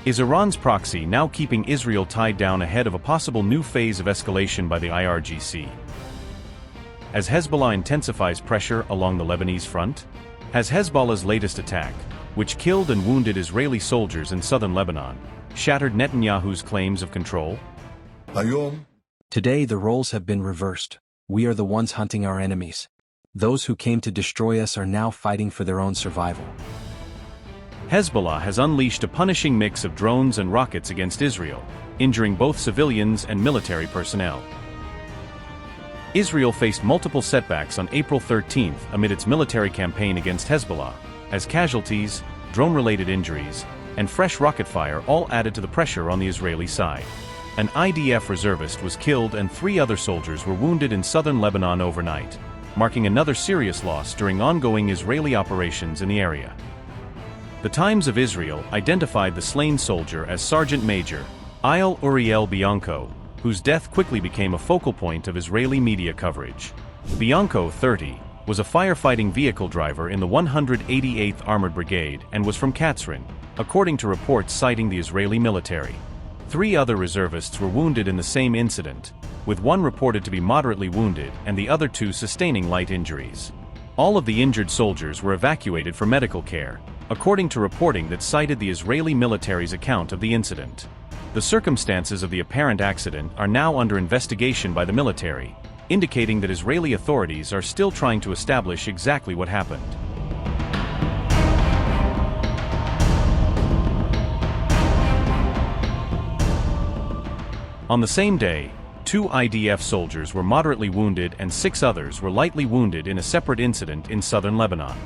Is Iran's proxy now keeping Israel tied down ahead of a possible new phase of escalation by the IRGC? As Hezbollah intensifies pressure along the Lebanese front? Has Hezbollah's latest attack, which killed and wounded Israeli soldiers in southern Lebanon, shattered Netanyahu's claims of control? Today the roles have been reversed. We are the ones hunting our enemies. Those who came to destroy us are now fighting for their own survival. Hezbollah has unleashed a punishing mix of drones and rockets against Israel, injuring both civilians and military personnel. Israel faced multiple setbacks on April 13th amid its military campaign against Hezbollah, as casualties, drone-related injuries, and fresh rocket fire all added to the pressure on the Israeli side. An IDF reservist was killed and 3 other soldiers were wounded in southern Lebanon overnight, marking another serious loss during ongoing Israeli operations in the area. The Times of Israel identified the slain soldier as Sergeant Major Ayal Uriel Bianco, whose death quickly became a focal point of Israeli media coverage. Bianco, 30, was a firefighting vehicle driver in the 188th Armored Brigade and was from Katsrin, according to reports citing the Israeli military. 3 other reservists were wounded in the same incident, with one reported to be moderately wounded and the other 2 sustaining light injuries. All of the injured soldiers were evacuated for medical care, according to reporting that cited the Israeli military's account of the incident. The circumstances of the apparent accident are now under investigation by the military, indicating that Israeli authorities are still trying to establish exactly what happened. On the same day, 2 IDF soldiers were moderately wounded and 6 others were lightly wounded in a separate incident in southern Lebanon.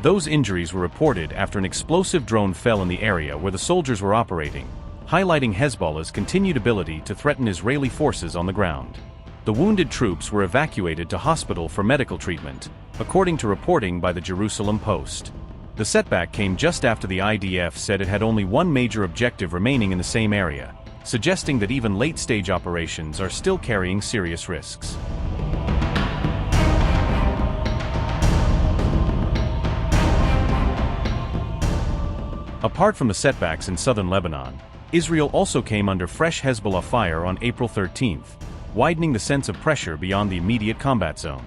Those injuries were reported after an explosive drone fell in the area where the soldiers were operating, highlighting Hezbollah's continued ability to threaten Israeli forces on the ground. The wounded troops were evacuated to hospital for medical treatment, according to reporting by the Jerusalem Post. The setback came just after the IDF said it had only one major objective remaining in the same area, suggesting that even late-stage operations are still carrying serious risks. Apart from the setbacks in southern Lebanon, Israel also came under fresh Hezbollah fire on April 13th, widening the sense of pressure beyond the immediate combat zone.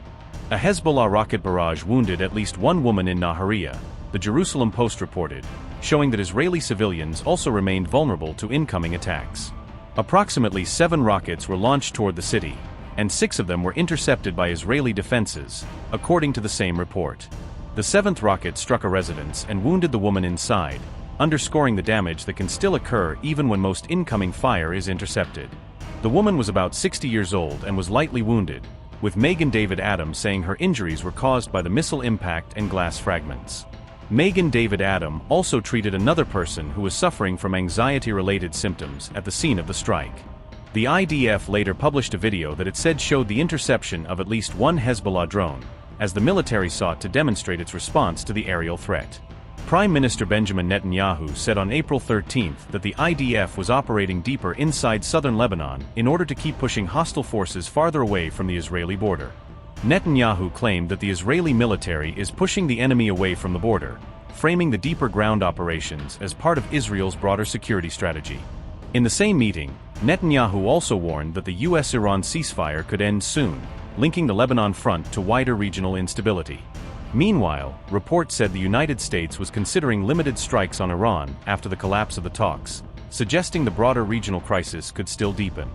A Hezbollah rocket barrage wounded at least 1 woman in Nahariya, the Jerusalem Post reported, showing that Israeli civilians also remained vulnerable to incoming attacks. Approximately 7 rockets were launched toward the city, and 6 of them were intercepted by Israeli defenses, according to the same report. The 7th rocket struck a residence and wounded the woman inside, underscoring the damage that can still occur even when most incoming fire is intercepted. The woman was about 60 years old and was lightly wounded, with Megan David Adam saying her injuries were caused by the missile impact and glass fragments. Megan David Adam also treated another person who was suffering from anxiety-related symptoms at the scene of the strike. The IDF later published a video that it said showed the interception of at least 1 Hezbollah drone, as the military sought to demonstrate its response to the aerial threat. Prime Minister Benjamin Netanyahu said on April 13th that the IDF was operating deeper inside southern Lebanon in order to keep pushing hostile forces farther away from the Israeli border. Netanyahu claimed that the Israeli military is pushing the enemy away from the border, framing the deeper ground operations as part of Israel's broader security strategy. In the same meeting, Netanyahu also warned that the US-Iran ceasefire could end soon, linking the Lebanon front to wider regional instability. Meanwhile, reports said the United States was considering limited strikes on Iran after the collapse of the talks, suggesting the broader regional crisis could still deepen.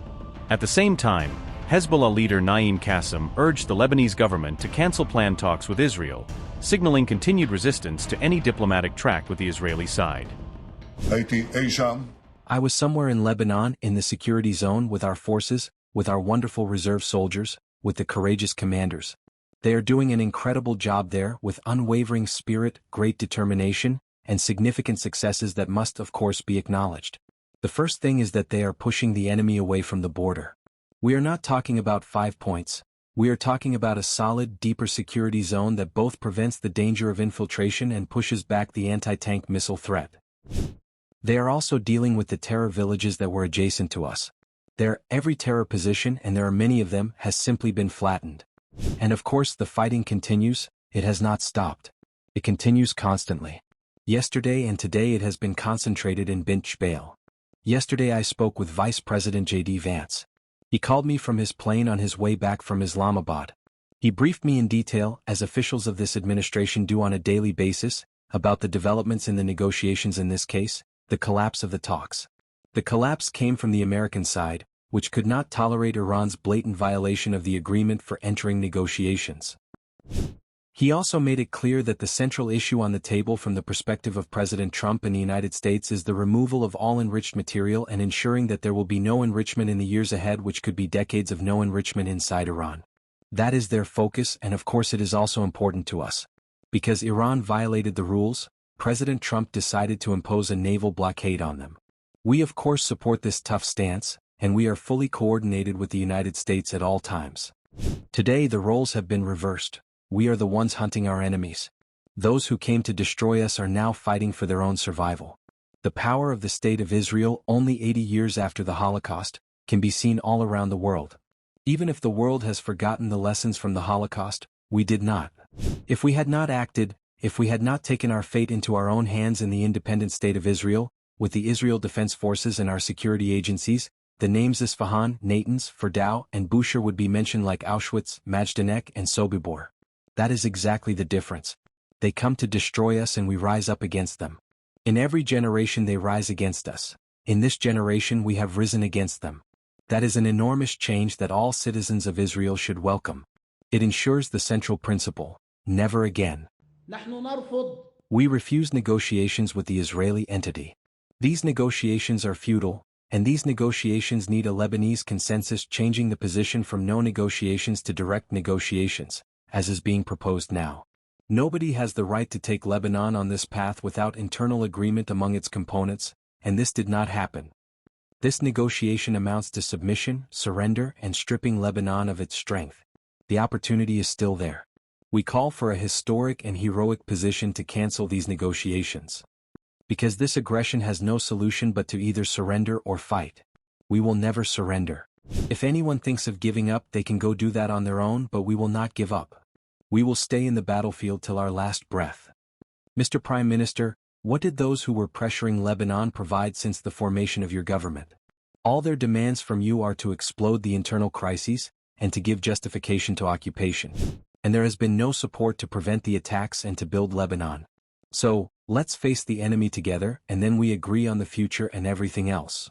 At the same time, Hezbollah leader Naim Qassem urged the Lebanese government to cancel planned talks with Israel, signaling continued resistance to any diplomatic track with the Israeli side. I was somewhere in Lebanon in the security zone with our forces, with our wonderful reserve soldiers, with the courageous commanders. They are doing an incredible job there with unwavering spirit, great determination, and significant successes that must of course be acknowledged. The first thing is that they are pushing the enemy away from the border. We are not talking about 5 points. We are talking about a solid, deeper security zone that both prevents the danger of infiltration and pushes back the anti-tank missile threat. They are also dealing with the terror villages that were adjacent to us. Every terror position, and there are many of them, has simply been flattened. And of course the fighting continues, it has not stopped. It continues constantly. Yesterday and today it has been concentrated in Bint Jbeil. Yesterday I spoke with Vice President J.D. Vance. He called me from his plane on his way back from Islamabad. He briefed me in detail, as officials of this administration do on a daily basis, about the developments in the negotiations in this case, the collapse of the talks. The collapse came from the American side, which could not tolerate Iran's blatant violation of the agreement for entering negotiations. He also made it clear that the central issue on the table from the perspective of President Trump and the United States is the removal of all enriched material and ensuring that there will be no enrichment in the years ahead, which could be decades of no enrichment inside Iran. That is their focus, and of course it is also important to us. Because Iran violated the rules, President Trump decided to impose a naval blockade on them. We of course support this tough stance, and we are fully coordinated with the United States at all times. Today the roles have been reversed. We are the ones hunting our enemies. Those who came to destroy us are now fighting for their own survival. The power of the State of Israel, only 80 years after the Holocaust, can be seen all around the world. Even if the world has forgotten the lessons from the Holocaust, we did not. If we had not acted, if we had not taken our fate into our own hands in the independent State of Israel, with the Israel Defense Forces and our security agencies, the names Isfahan, Natanz, Ferdau, and Bushehr would be mentioned like Auschwitz, Majdanek, and Sobibor. That is exactly the difference. They come to destroy us and we rise up against them. In every generation they rise against us. In this generation we have risen against them. That is an enormous change that all citizens of Israel should welcome. It ensures the central principle: never again. We refuse negotiations with the Israeli entity. These negotiations are futile, and these negotiations need a Lebanese consensus, changing the position from no negotiations to direct negotiations, as is being proposed now. Nobody has the right to take Lebanon on this path without internal agreement among its components, and this did not happen. This negotiation amounts to submission, surrender, and stripping Lebanon of its strength. The opportunity is still there. We call for a historic and heroic position to cancel these negotiations. Because this aggression has no solution but to either surrender or fight. We will never surrender. If anyone thinks of giving up, they can go do that on their own, but we will not give up. We will stay in the battlefield till our last breath. Mr. Prime Minister, what did those who were pressuring Lebanon provide since the formation of your government? All their demands from you are to explode the internal crises, and to give justification to occupation. And there has been no support to prevent the attacks and to build Lebanon. So, let's face the enemy together, and then we agree on the future and everything else.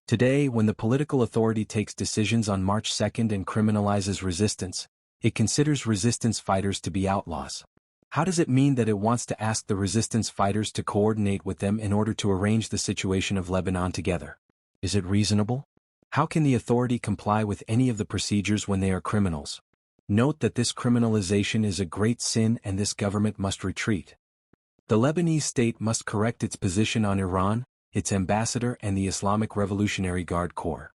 Today, when the political authority takes decisions on March 2nd and criminalizes resistance, it considers resistance fighters to be outlaws. How does it mean that it wants to ask the resistance fighters to coordinate with them in order to arrange the situation of Lebanon together? Is it reasonable? How can the authority comply with any of the procedures when they are criminals? Note that this criminalization is a great sin and this government must retreat. The Lebanese state must correct its position on Iran, its ambassador and the Islamic Revolutionary Guard Corps.